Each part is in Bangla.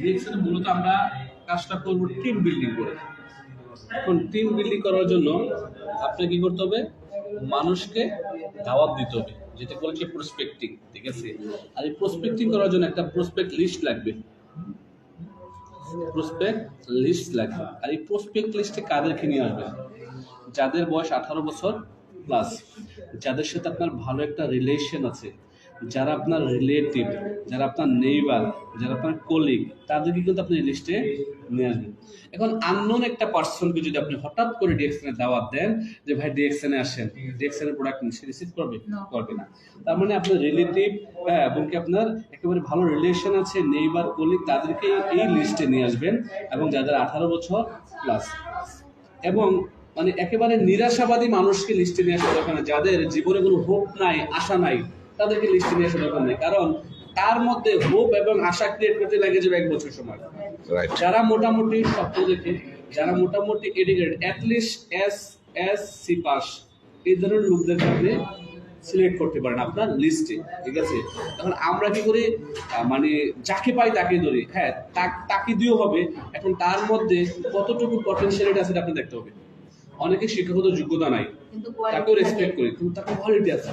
ডিএক্সএন মূলত আমরা কাজটা করব টিম বিল্ডিং করে। এখন টিম বিল্ডিং করার জন্য আপনাকে কি করতে হবে, মানুষকে দাওয়াত দিতে হবে, যেটা বলছে প্রসপেক্টিং, ঠিক আছে? আর এই প্রসপেক্টিং করার জন্য একটা প্রসপেক্ট লিস্ট লাগবে, প্রসপেক্ট লিস্ট লাগবে। আর এই প্রসপেক্ট লিস্টে কাদেরকে নিয়ে আসবেন? যাদের বয়স 18 বছর প্লাস, যাদের সাথে আপনার ভালো একটা রিলেশন আছে, যারা আপনার রিলেটিভ, যারা আপনার নেইবার, যারা আপনার কলিগ, তাদেরকে কিন্তু আপনি লিস্টে নিয়ে আসবেন। এখন আননোন একটা পার্সনকে যদি আপনি হঠাৎ করে ডিএক্সএন দাওয়াত দেন যে ভাই ডিএক্সএন আসেন, ডিএক্সএন প্রোডাক্ট সে রিসিভ করবে? করবে না। তার মানে আপনার রিলেটিভ এবং কি আপনার একেবারে ভালো রিলেশন আছে, নেইবার, কলিগ, তাদেরকে এই লিস্টে নিয়ে আসবেন। এবং যাদের 18 বছর প্লাস, এবং মানে একেবারে নিরাশাবাদী মানুষকে লিস্টে নিয়ে আসা দরকার নেই, যাদের জীবনে কোনো হোপ নাই, আশা নাই, তাদেরকে লিস্টে নিয়ে আসা দরকার নেই। কারণ তার মধ্যে হোপ এবং আশা ক্রিয়েট করতে লাগে যাবে 1 বছর সময়। যারা মোটামুটি স্বপ্ন দেখে, যারা মোটামুটি এডুকেটেড, অ্যাটলিস্ট এসএসসি পাস, এই ধরনের লোকদেরকে আপনি সিলেক্ট করতে পারেন আপনার লিস্টে, ঠিক আছে? এখন আমরা কি করি, মানে যাকে পাই তাকে ধরি। হ্যাঁ, তাকে দিয়েও হবে। এখন তার মধ্যে কতটুকু পটেনশিয়ালিটি আছে আপনি দেখতে হবে। অনেকে শিক্ষাগত যোগ্যতা নাই, তাকেও রেসপেক্ট করি, কিন্তু তাকে কোয়ালিটি আছে,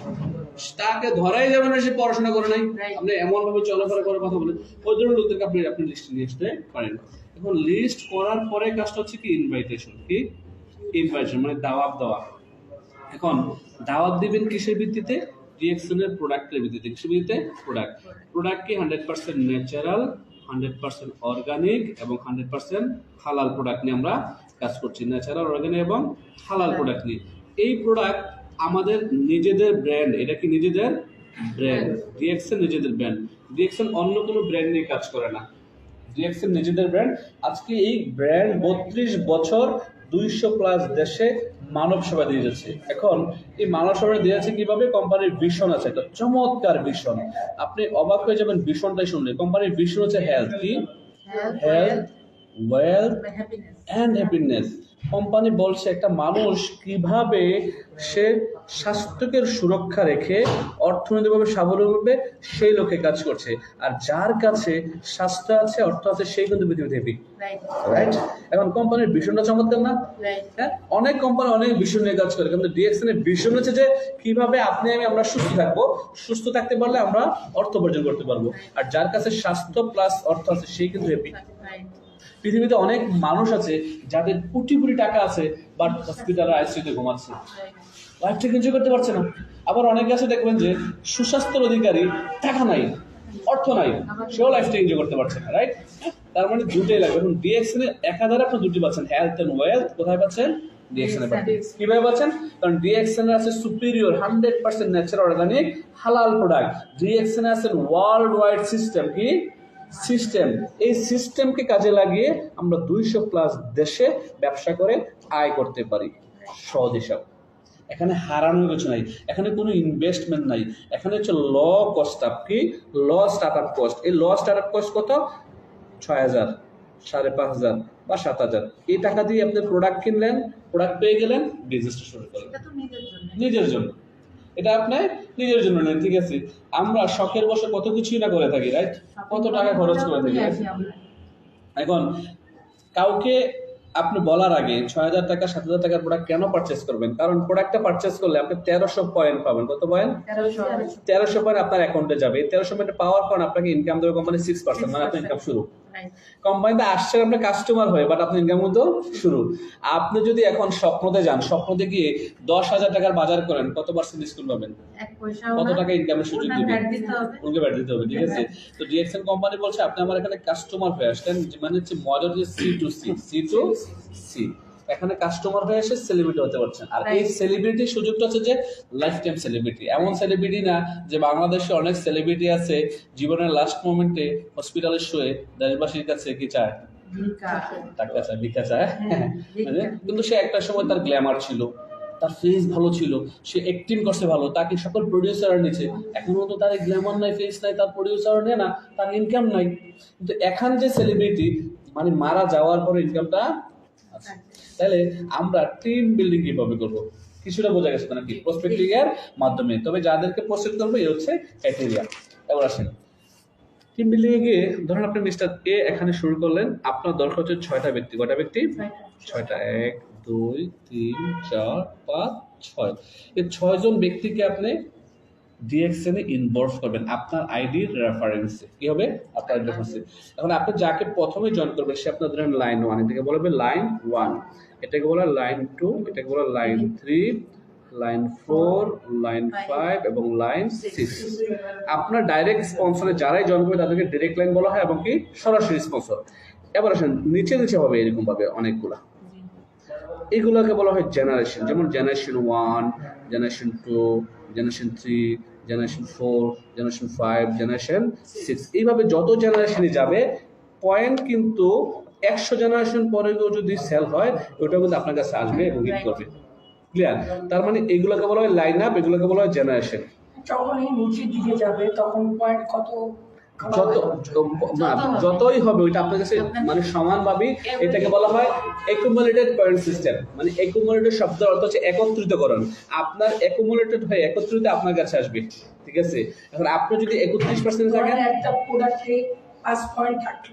তাকে ধরাই যাবে না সে পড়াশোনা করে নাই, আপনি এমন ভাবে চলাফেরা করে কথা বলেন, ওই ধরনের লোকদেরকে আপনি লিস্ট নিয়ে আসতে পারেন। এখন লিস্ট করার পরে কাজটা হচ্ছে কি ইনভাইটেশন, কি ইনভাইটেশন মানে দাওয়াত দেওয়া। এখন দাওয়াত দিবেন কিসের ভিত্তিতে? ডিএক্সএন এর প্রোডাক্টের ভিত্তিতে। কিসের ভিত্তিতে? প্রোডাক্ট কি 100% ন্যাচারাল, 100% অর্গানিক এবং 100% হালাল প্রোডাক্ট নিয়ে আমরা কাজ করছি। ন্যাচারাল, অর্গানিক এবং হালাল প্রোডাক্ট নিয়ে। এই প্রোডাক্ট আমাদের নিজেদের ব্র্যান্ড। এটা কি নিজেদের ব্র্যান্ড? ডিএক্সএন নিজেদের ব্র্যান্ড। ডিএক্সএন অন্য কোনো ব্র্যান্ড নিয়ে কাজ করে না, ডিএক্সএন নিজেদের ব্র্যান্ড। আজকে এই ব্র্যান্ড 32 বছর 200+ দেশে মানব সেবা দিয়ে যাচ্ছে। এখন এই মানব সেবা দিয়ে যাচ্ছে কিভাবে? কোম্পানির ভিশন আছে, একটা চমৎকার ভিশন, আপনি অবাক হয়ে যাবেন ভিশনটাই শুনলে। কোম্পানির ভিশন হচ্ছে হেলথ, কি health, wealth and happiness. Company বলছে একটা মানুষ কিভাবে সে স্বাস্থ্যকে সুরক্ষা রেখে অর্থনৈতিকভাবে স্বাবলম্বী হবে, সেই লক্ষ্যে কাজ করছে। আর যার কাছে স্বাস্থ্য আছে, অর্থ আছে, সেই কিন্তু পৃথিবীতে হ্যাপি, রাইট? এখন কোম্পানির ভিশনটা চমৎকার না? হ্যাঁ, অনেক কোম্পানি অনেক ভিশন নিয়ে কাজ করে, কিন্তু ডিএক্সএন এর ভিশন হচ্ছে যে কিভাবে আপনি আমরা সুস্থ থাকবো, সুস্থ থাকতে পারলে আমরা অর্থ উপার্জন করতে পারবো। আর যার কাছে স্বাস্থ্য প্লাস অর্থ আছে, সেই কিন্তু হ্যাপি। পৃথিবীতে অনেক মানুষ আছে যাদের কোটি কোটি টাকা আছে, বাট হসপিটালে আইসিইউতে ঘুমাচ্ছে, লাইফটা এনজয় করতে পারছে না। আবার অনেকে আছে দেখবেন যে সুস্বাস্থ্যের অধিকারী, টাকা নাই, অর্থ নাই, সেও লাইফটা এনজয় করতে পারছে না, রাইট? তার মানে দুটোই লাগবে। এখন ডিএক্সএন এর একাধারে আপনি দুটি পাচ্ছেন, হেলথ এন্ড ওয়েলথ। কোথায় পাচ্ছেন? ডিএক্সএন এ পাচ্ছেন। কিভাবে পাচ্ছেন? কারণ ডিএক্সএন এর আছে সুপিরিয়র 100% ন্যাচারাল, অর্গানিক, হালাল প্রোডাক্ট। ডিএক্সএন আছে ওয়ার্ল্ড ওয়াইড সিস্টেম, কি সিস্টেম। এই সিস্টেমকে কাজে লাগিয়ে আমরা 200+ দেশে ব্যবসা করে আয় করতে পারি সহজ হিসাব। এখানে হারানোর কিছু নাই, এখানে কোনো ইনভেস্টমেন্ট নাই, এখানে হচ্ছে ল কস্ট আপ, কি ল স্টার্ট আপ কস্ট। এই ল স্টার্ট আপ কস্ট কত? 6,000, 5,500 বা 7,000। এই টাকা দিয়ে আপনি প্রোডাক্ট কিনলেন, প্রোডাক্ট পেয়ে গেলেন, বিজনেসটা শুরু করলেন নিজের জন্য। এটা আপনি নিজের জন্য নেন, ঠিক আছে? আমরা শখের বসে কত কিছুই না করে থাকি, রাইট? কত টাকা খরচ করে থাকি। এখন কাউকে আপনি বলার আগে 6,000 টাকা 7,000 টাকার প্রোডাক্ট কেন পারচেস করবেন? কারণ প্রোডাক্টটা পারচেস করলে আপনি 1300 পয়েন্ট পাবেন। কত পয়েন্ট? 1300 পয়েন্ট আপনার অ্যাকাউন্টে যাবে। 1300 পয়েন্ট পাওয়ার পর আপনাকে ইনকাম দেবে কোম্পানি 6%, মানে আপনার ইনকাম শুরু। কোম্পানিতে আসছেন আপনি কাস্টমার হয়ে, বাট আপনি ইনকাম কিন্তু শুরু। আপনি যদি এখন স্বপ্নতে যান, স্বপ্নতে গিয়ে 10,000 টাকার বাজার করেন, কত পার্সেন্ট ডিসকাউন্ট পাবেন? কত টাকা ইনকামের সুযোগ দিবেন? উনকে ব্যাট দিতে হবে, ঠিক আছে? তো ডিএক্সএন কোম্পানি বলছে আপনি আমার এখানে কাস্টমার হয়ে আসলেন, মানে হচ্ছে মডেল সি টু সি। এখানে কাস্টমার হয়ে এসে সেলিব্রিটি হতে পারছেন। আর এই সেলিব্রিটির সুযোগটা হচ্ছে যে লাইফ টাইম সেলিব্রিটি। এমন সেলিব্রিটি না যে বাংলাদেশে অনেক সেলিব্রিটি আছে জীবনের লাস্ট মোমেন্টে হসপিটালে শুয়ে দেশবাসীর কাছে কি চায়? টাকা চায়, ভিক্ষা চায়। কিন্তু সে একটা সময় তার গ্ল্যামার ছিল, তার ফেস ভালো ছিল, সে অ্যাক্টিং করছে ভালো, তাকে সকল প্রডিউসার নিচ্ছে। এখনো তো তার গ্ল্যামার নাই, ফেস নাই, তার প্রডিউসার নেয় না, তার ইনকাম নাই। কিন্তু এখন যে সেলিব্রিটি মানে মারা যাওয়ার পরে ইনকামটা আছে। তাহলে আমরা টিম বিল্ডিং কিভাবে করবো? কিছুটা বোঝা গেছে নাকি? প্রসপেক্টিং এর মাধ্যমে। তবে যাদেরকে প্রসপেক্ট করবো এই হচ্ছে ক্রাইটেরিয়া। এবার আসেন টিম বিল্ডিং এ গিয়ে ধরুন আপনি মিস্টার এ এখানে শুরু করলেন, আপনার দরকার হচ্ছে 6টা ব্যক্তি। কয়টা ব্যক্তি? 6টা। 1 2 3 4 5 6। এই 6 জন ব্যক্তিকে আপনি ডিএক্সএন এ ইনভলভ করবেন আপনার আইডির রেফারেন্সে। কি হবে? আপনার রেফারেন্সে। এখন আপনি যাকে প্রথমে জয়েন করবেন সে আপনার ধরেন লাইন 1, এটাকে বলবে লাইন 1, এটাকে বলা লাইন 2, এটাকে বলা লাইন 3, লাইন 4, লাইন 5 এবং লাইন 6। আপনার ডাইরেক্ট স্পন্সরে যারাই জয়েন করবে তাদেরকে ডাইরেক্ট লাইন বলা হয় এবং কি সরাসরি স্পন্সর। এবার আসেন নিচে নিচে হবে এরকম ভাবে অনেকগুলা, এগুলোকে বলা হয় জেনারেশন। যেমন generation 1, generation 2, generation 3, generation 4, generation 5, generation 6। এইভাবে যত জেনারেশনে যাবে পয়েন্ট কিন্তু 100 জেনারেশন পরে যদি সেল হয় ওটা কিন্তু আপনার কাছে আসবে এবং হিট করবে। ক্লিয়ার? তার মানে এগুলোকে বলা হয় লাইন আপ, এগুলোকে বলা হয় জেনারেশন। যখন এই নিচের দিকে যাবে তখন পয়েন্ট কত যতই হবে ওইটা আপনার কাছে মানে সমানভাবে, এটাকে বলা হয় অ্যাকুমুলেটেড পয়েন্ট সিস্টেম। মানে অ্যাকুমুলেটেড শব্দের অর্থ হচ্ছে একত্রিতকরণ। আপনার অ্যাকুমুলেটেড হয়ে একত্রিত আপনার কাছে আসবে। ঠিক আছে? এখন আপনি যদি 31% থাকেন, একটা প্রোডাক্টে 5 পয়েন্ট থাকে,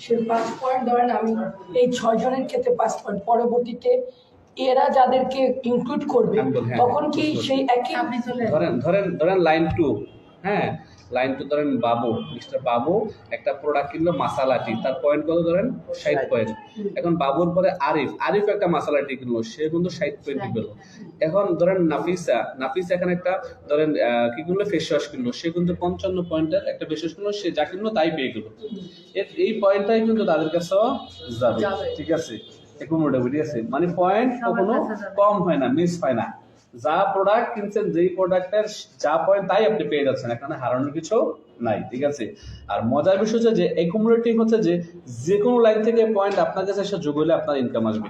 সে 5 পয়েন্ট ধরেন আমি এই 6 জনের ক্ষেত্রে 5 পয়েন্ট, পরবর্তীতে এরা যাদেরকে ইনক্লুড করবে তখন কি সেই একই ধরেন লাইন 2, হ্যাঁ লাইন 2 ধরেন বাবু, মিস্টার বাবু একটা প্রোডাক্ট কিনলো মাসালাটি, তার পয়েন্ট কত ধরেন 60 পয়েন্ট। এখন বাবুর পরে আরিফ একটা মাসালাটি কিনলো, সে কিন্তু 60 পয়েন্ট পেলো। এখন ধরেন নাফিসা এখানে একটা ধরেন কি কিনলো ফেস ওয়াশ কিনলো, সে কিন্তু 55 পয়েন্টের একটা ফেস ওয়াশ কিনলো, সে যা কিনলো তাই পেয়ে গেল। এই পয়েন্টটাই কিন্তু তাদের কাছেও যাবে। ঠিক আছে? ঠিক আছে, মানে পয়েন্ট কখনো কম হয় না, মিস হয় না। যা প্রোডাক্ট কিনছেন, যেই প্রোডাক্টের যা পয়েন্ট তাই আপনি পেয়ে যাচ্ছেন, এখানে হারানোর কিছু নাই। ঠিক আছে? আর মজার বিষয় হচ্ছে যে অ্যাকুমুলেটিভ হচ্ছে যে কোনো লাইন থেকে পয়েন্ট আপনার কাছে এসে যোগ হলে আপনার ইনকাম আসবে।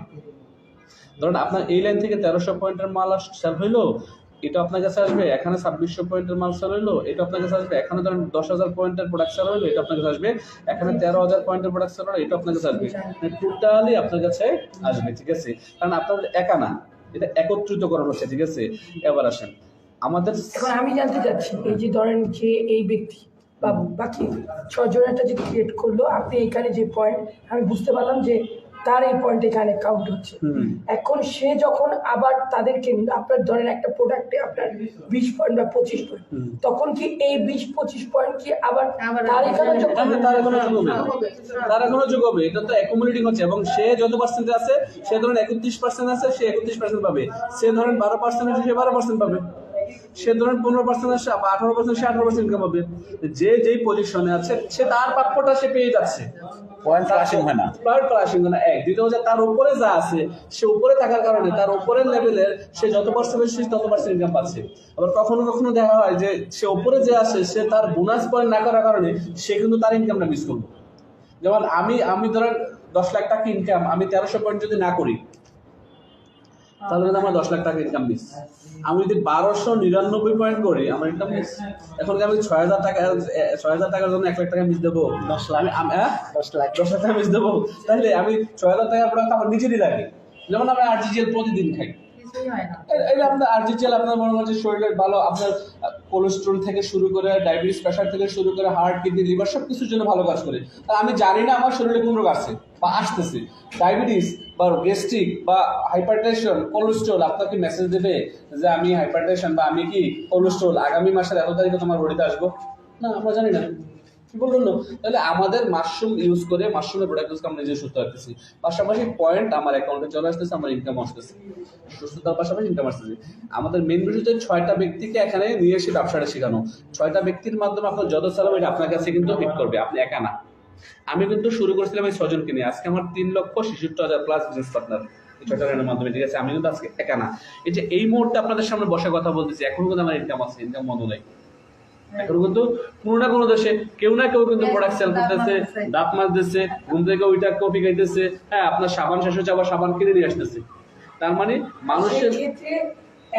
ধরুন আপনার এই লাইন থেকে 1300 পয়েন্টের মাল সেল হইলো, এটা আপনার কাছে আসবে। এখানে 2600 পয়েন্টের মাল সেল হইলো, এটা আপনার কাছে আসবে। এখানে ধরেন 10,000 পয়েন্টের প্রোডাক্ট সেল হইলো, এটা আপনার কাছে আসবে। এখানে 13,000 পয়েন্টের প্রোডাক্ট সেল হলো, এটা আপনার কাছে আসবে। টোটালি আপনার কাছে আসবে। ঠিক আছে? কারণ আপনার একা না, এটা একত্রিতকরণ হচ্ছে। ঠিক আছে? এবার আসেন আমাদের, এখন আমি জানতে চাচ্ছি এই যে ধরেন যে এই ব্যক্তি বা বাকি 6 জনেরটা যে ক্রিয়েট করলো, আপনি এখানে যে পয়েন্ট আমি বুঝতে পারলাম যে তার এই পয়েন্ট এখানে কাউন্ট হচ্ছে। এখন সে যখন আবার তাদেরকে আপনার ধরেন একটা প্রোডাক্টে আপনার 20 পয়েন্ট বা 25 পয়েন্ট, তখন কি এই 20-25 পয়েন্ট কি আবার তার এখানে যোগ হবে? তার এখনো যোগ হবে। এটা তো অ্যাকুমুলেটিং হচ্ছে এবং সে যত পার্সেন্ট আছে, সে ধরেন 31% আছে, সে 31% পাবে। সে ধরেন 12% আছে, সে 12% পাবে। সে ধরেন 15% আসে বা 18%, সে 18% ইনকাম হবে। যে যেই পজিশনে আছে সে তার প্রাপ্যটা সে পেয়ে যাচ্ছে। পয়েন্ট ক্লাসিং হয় না, পয়েন্ট ক্লাসিং হয় না। এক দ্বিতীয় হচ্ছে তার উপরে যা আছে, সে উপরে থাকার কারণে তার উপরের লেভেলের সে যত পার্সেন্ট বেশি তত পার্সেন্ট ইনকাম পাচ্ছে। আবার কখনো কখনো দেখা হয় যে সে উপরে যে আসে, সে তার বোনাস পয়েন্ট না করার কারণে সে কিন্তু তার ইনকামটা মিস করবে। যেমন আমি ধরেন 10 লাখ টাকা ইনকাম, আমি 1300 পয়েন্ট যদি না করি তাহলে কিন্তু আমার 10 লাখ টাকা ইনকাম মিস। আমি যদি 1299 পয়েন্ট করি আমার ইনকাম মিস। এখন আমি 6,000 টাকার জন্য 1 লাখ টাকা মিস দেবো? 10 লাখ 10 লাখ টাকা মিস দেবো? তাহলে আমি 6,000 টাকার প্রোডাক্ট আমার নিজেরই লাগে। যেমন আমি আরজিজিএল প্রতিদিন খাই, এই আপনার আরজিজিএল আপনার মনে হচ্ছে শরীরের ভালো, আপনার কোলেস্ট্রল থেকে শুরু করে ডায়াবেটিস, প্রেশার থেকে শুরু করে হার্ট, কিডনি, লিভার সব কিছুর জন্য ভালো কাজ করে। আমি জানি না আমার শরীরে কোন রোগ আছে বা আসতেছে, ডায়াবেটিস বা গ্যাস্ট্রিক বা হাইপারটেনশন, কোলেস্ট্রল আপনাকে মেসেজ দেবে যে আমি হাইপারটেনশন বা আমি কি কোলেস্ট্রল আগামী মাসের 1 তারিখে তোমার বডিতে আসবো? না, আমরা জানি না। বলুন না, তাহলে আমাদের মাশরুম ইউজ করে, মাশরুমের প্রোডাক্ট ইউজ করে আমরা নিজে সুস্থ রাখতেছি, পাশাপাশি পয়েন্ট আমার অ্যাকাউন্টে চলে আসতেছে, আমার ইনকাম আসতেছে, সুস্থতার পাশাপাশি ইনকাম আসতেছে। আমাদের মেইন বিষয় হচ্ছে 6টা ব্যক্তিকে এখানে নিয়ে এসে ব্যবসাটা শেখানো। 6টা ব্যক্তির মাধ্যমে আপনার যত চালাবো এটা আপনার কাছে কিন্তু হিট করবে, আপনি একা না। আমি কিন্তু শুরু করেছিলাম এই 6 জনকে নিয়ে, আজকে আমার 3,66,000 প্লাস বিজনেস পার্টনার এই 6টা জনের মাধ্যমে। ঠিক আছে? আমি কিন্তু আজকে একা না। এই যে এই মুহূর্তে আপনাদের সামনে বসে কথা বলতেছি, এখনো কিন্তু আমার ইনকাম আছে, ইনকাম বন্ধ নাই। এখন কিন্তু কোনো না কোনো দেশে কেউ না কেউ কিন্তু প্রোডাক্ট সেল করতেছে, দাঁত মাজতেছে, ঘুম থেকে ওইটা কফি খাইতেছে, হ্যাঁ আপনার সাবান শেষ হচ্ছে আবার সাবান কিনে নিয়ে আসতেছে। তার মানে মানুষের ক্ষেত্রে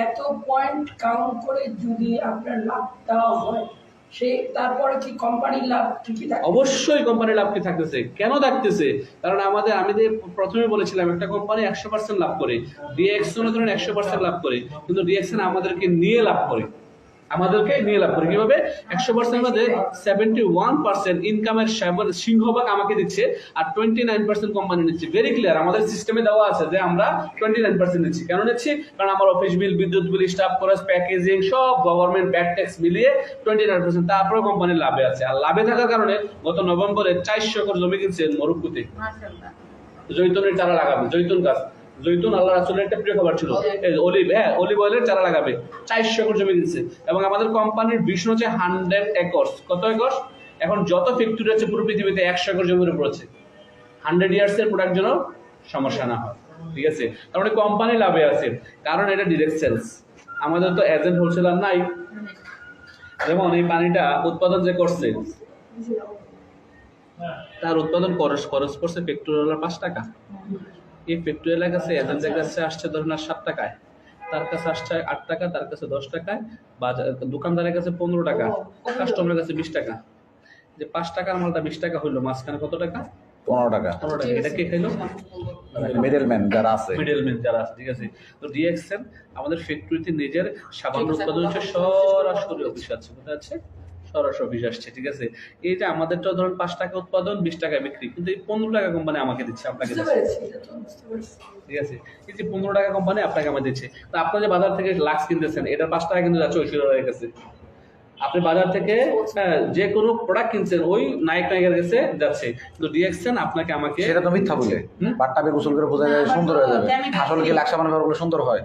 এত পয়েন্ট কাউন্ট করে যদি আপনার লাভ দেওয়া হয়, সে তারপরে কি কোম্পানির লাভ ঠিকই থাকে? অবশ্যই কোম্পানির লাভ কি থাকতেছে, কেন থাকতেছে? কারণ আমি যে প্রথমে বলেছিলাম একটা কোম্পানি 100% লাভ করে, ডিএক্সন ধরেন 100% লাভ করে, কিন্তু ডিএক্সন আমাদেরকে নিয়ে লাভ করে। আমাদেরকে নিয়ে লাভ করে কিভাবে 100% মধ্যে 71% ইনকামের সিংহভাগ আমাকে দিচ্ছে আর 29% কোম্পানি নিচ্ছে। ভেরি ক্লিয়ার, আমাদের সিস্টেমে দেওয়া আছে যে আমরা 29% নিচ্ছি। কেন নিচ্ছি? কারণ আমার অফিস বিল, বিদ্যুৎ বিল, স্টাফ খরচ, প্যাকেজিং সব গভর্নমেন্ট ব্যাড ট্যাক্স মিলিয়ে 29%। তারপরে কোম্পানি লাভে আছে। আর লাভে থাকার কারণে গত নভেম্বরে 400 একর জমি কিনছেন মরুক্কুতে, জৈতুনের চারা লাগাবে। জৈতুন গাছ, জৈতুন আল্লাহ রাসূলের একটা প্রিয় খাবার ছিল। অলিভ, অলিভ অয়েলের চারা লাগাবে। 400 একর জমি কিনছে। এবং আমাদের কোম্পানির ভিশন হচ্ছে 100 একর। কত একর? এখন যত ফ্যাক্টরি আছে পুরো পৃথিবীতে 100 একর জমির উপর আছে। 100 ইয়ার্স এর প্রোডাক্ট যেন সমস্যা না হয়। ঠিক আছে, তার মানে কোম্পানি লাভে আছে, কারণ এটা ডিরেক্ট সেলস। আমাদের তো এজেন্ট হোলসেলার নাই। যেমন এই পানিটা উৎপাদন যে করছে, তার উৎপাদন খরচ করছে ফ্যাক্টরিওয়ালার 5 টাকা। এই ফ্যাক্টরিওয়ালার কাছে এজেন্টের কাছে আসছে ধরুন 7 টাকায়, তার কাছে আসছে 8 টাকা, তার কাছে 10 টাকায়, দোকানদারের কাছে 15 টাকা, কাস্টমারের কাছে 20 টাকা। যে 5 টাকার মালটা 20 টাকা হইলো, মাঝখানে কত টাকা? 15 টাকা। 15 টাকা। এটা কে খাইলো? মিডলম্যান যারা আছে। ঠিক আছে। তো ডিএক্সএন আমাদের ফ্যাক্টরিতে নিজের সাবান উৎপাদন হচ্ছে, সরাসরি অফিস আছে। কোথায় আছে? সরাসরি অফিস আসছে। ঠিক আছে, এই যে আমাদেরটা ধরুন 5 টাকা উৎপাদন, 20 টাকা বিক্রি, কিন্তু এই 15 টাকা কোম্পানি আমাকে দিচ্ছে, আপনাকে বুঝতে দিচ্ছে। পেরেছি, এটা তো বুঝতে পেরেছি। ঠিক আছে, এই যে 15 টাকা কোম্পানি আপনাকে আমাকে দিচ্ছে। তো আপনার যে বাজার থেকে লাক্স কিনতেছেন, এটা 5 টাকা কিন্তু যাচ্ছে ঐশ্বরিয়ার কাছে। আপনি বাজার থেকে যে কোনো প্রোডাক্ট কিনছেন, ওই নায়ক নায়িকার কাছে যাচ্ছে। কিন্তু ডিএক্সএন আপনাকে আমাকে সেটা তো মিথ্যা বলে, বাট্টাবে গোসল করে বোঝা যায় সুন্দর হয়ে যাবে। আসলে কি লাক্সা মানে ব্যবহার করলে সুন্দর হয়,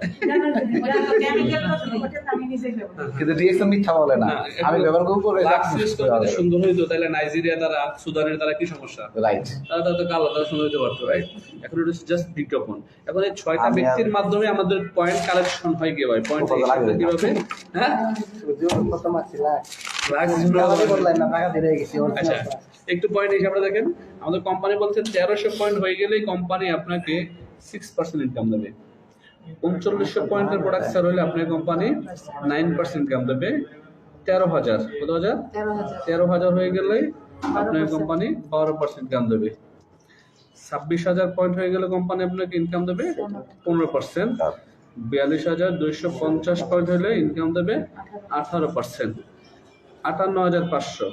কিন্তু ডিএক্সএন মিথ্যা বলে না। আমি ব্যবহার করে লাক্স ইউজ করতে সুন্দর হইতো, তাহলে নাইজেরিয়া তারা, সুদানের তারা কি সমস্যা? রাইট। তারা তো কালো, তারা সুন্দর হইতে পারতো, রাইট? এখন এটা জাস্ট বিজ্ঞাপন। এখন এই 6টা আমি ব্যক্তির মাধ্যমে আমাদের পয়েন্ট কালেকশন হয় কিভাবে? পয়েন্ট কিভাবে? হ্যাঁ, আচ্ছা, একটু পয়েন্ট হিসাবে দেখেন। আমাদের কোম্পানি বলছে 1300 পয়েন্ট হয়ে গেলেই কোম্পানি আপনাকে 6% ইনকাম দেবে। 3900 পয়েন্টের প্রোডাক্ট সেল হলে আপনার কোম্পানি 9% ইনকাম দেবে। 13,000, কত হাজার? 13,000 হয়ে গেলে আপনার কোম্পানি 12% ইনকাম দেবে। 26,000 পয়েন্ট হয়ে গেলে কোম্পানি আপনাকে ইনকাম দেবে 15%। 42,250 পয়েন্ট হলে ইনকাম দেবে 18%। 58,500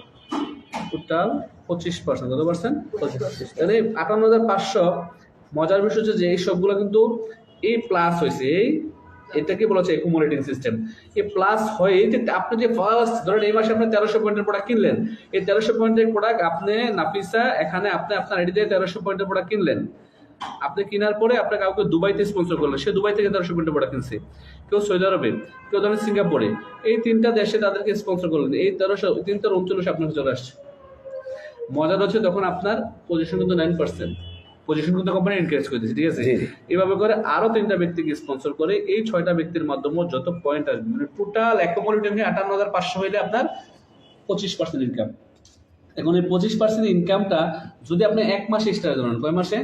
টোটাল 25%। কত পার্সেন্ট? 25। তাহলে 58,500। মজার বিষয় হচ্ছে যে এই সবগুলো কিন্তু এই প্লাস হয়েছে, এটাকে বলা হচ্ছে অ্যাকুমুলেটিং সিস্টেম। এই প্লাস হয়ে যে আপনি যে ফার্স্ট ধরেন এই মাসে আপনি 1300 পয়েন্টের প্রোডাক্ট কিনলেন, এই 1300 পয়েন্টের প্রোডাক্ট আপনি নাফিসা এখানে আপনি আপনার আইডি দিয়ে 1300 পয়েন্টের প্রোডাক্ট কিনলেন। আপনি কেনার পরে আপনি কাউকে দুবাইতে স্পন্সর করলেন, সে দুবাই থেকে 1300 পয়েন্টের প্রোডাক্ট কিনছে, কেউ সৌদি আরবে, কেউ ধরেন সিঙ্গাপুরে। এই 3টা দেশে তাদেরকে স্পন্সর করলেন, এই 1300 339 আপনার চলে আসছে। মজার হচ্ছে তখন আপনার পজিশন কিন্তু 9%, পজিশন কিন্তু কোম্পানি এনকারেজ করে দিচ্ছে। ঠিক আছে, এইভাবে করে আরো 3টা ব্যক্তিকে স্পন্সর করে এই 6টা ব্যক্তির মাধ্যমে যত পয়েন্ট আসবে, মানে টোটাল অ্যাকুমুলেটিভ 58,500 হইলে আপনার 25% ইনকাম। এখন এই 25% ইনকামটা যদি আপনি এক মাসে স্টার্ট করেন, কয় মাসে?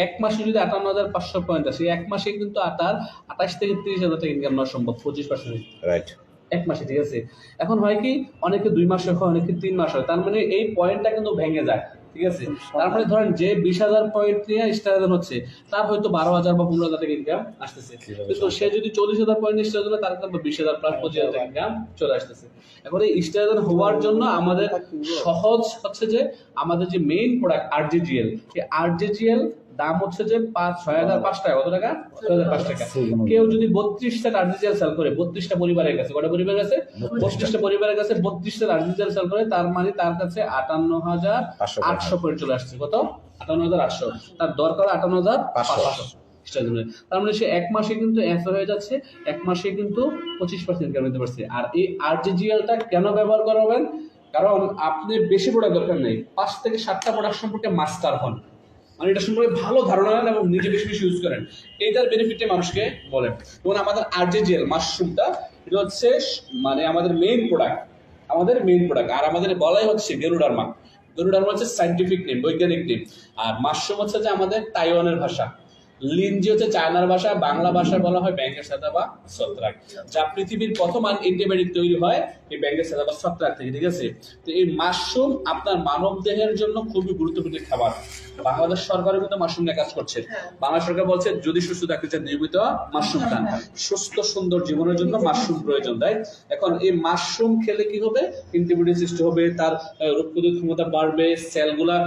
এক মাসে যদি 58,500 পয়েন্ট আসে, এক মাসে কিন্তু 28 থেকে 30,000 টাকা ইনকাম নেওয়া সম্ভব 25%। রাইট, এক মাসে। ঠিক আছে, এখন হয় কি অনেকে 2 মাসে হয়, অনেকে 3 মাস হয়, তার মানে এই পয়েন্টটা কিন্তু ভেঙে যায়। ঠিক আছে, তারপরে ধরেন যে 20,000 পয়েন্ট নিয়ে স্টার হচ্ছে, তার হয়তো 12,000 বা 15,000 টাকা ইনকাম আসতেছে। কিন্তু সে যদি 40,000 পয়েন্ট স্টার হলে তার কিন্তু 20,000 প্লাস 25,000 টাকা ইনকাম চলে আসতেছে। এখন এই স্টার হওয়ার জন্য আমাদের সহজ হচ্ছে যে আমাদের যে মেইন প্রোডাক্ট আরজেজিএল, এই আরজেজিএল দাম হচ্ছে যে 6,500 টাকা। কত টাকা? 6,500 টাকা। কেউ যদি 32টা আরজিএল সেল করে, 32টা পরিবারের কাছে, কটা পরিবারের কাছে? 32টা পরিবারের কাছে 32টা আরজিএল সেল করে, তার মানে তার কাছে 58,800 পয়েন্ট চলে আসছে। কত? 58,800। তার দরকার 58,500। তার মানে সে এক মাসে কিন্তু অ্যান্সার হয়ে যাচ্ছে, এক মাসে কিন্তু 25% ইনকাম নিতে পারছে। আর এই আরজিএলটা কেন ব্যবহার করবেন? কারণ আপনি বেশি প্রোডাক্ট দরকার নেই, 5 থেকে 7টা প্রোডাক্ট সম্পর্কে মাস্টার হন, মানে এটা সম্পর্কে ভালো ধারণা নেন এবং নিজে বেশি বেশি ইউজ করেন। এইটার বেনিফিটে মানুষকে বলেন। যেমন আমাদের আরজেজিএল মাশরুমটা, এটা হচ্ছে মানে আমাদের মেইন প্রোডাক্ট, আর আমাদের বলাই হচ্ছে গেরুডারমা। গেরুডারমা হচ্ছে সাইন্টিফিক নেম, বৈজ্ঞানিক নেম। আর মাশরুম হচ্ছে যে আমাদের তাইওয়ানের ভাষা। লিনজি হচ্ছে চায়নার ভাষা, বাংলা ভাষায় বলা হয় ব্যাঙের ছাতা বা ছত্রাক, যা পৃথিবীর প্রথম অ্যান্টিবায়োটিক তৈরি হয় এই ব্যাঙের ছাতা বা ছত্রাক থেকে, ঠিক আছে। তো এই মাশরুম আপনার মানব দেহের জন্য খুবই গুরুত্বপূর্ণ খাবার। বাংলাদেশ সরকারও কিন্তু মাশরুম নিয়ে কাজ করছে। বাংলাদেশ সরকার বলছে যদি সুস্থ থাকতে চান নিয়মিত মাশরুম খান, সুস্থ সুন্দর জীবনের জন্য মাশরুম প্রয়োজন, তাই। এখন এই মাশরুম খেলে কি হবে, অ্যান্টিবডি সৃষ্টি হবে, তার রোগ প্রতিরোধ ক্ষমতা বাড়বে, সেলগুলা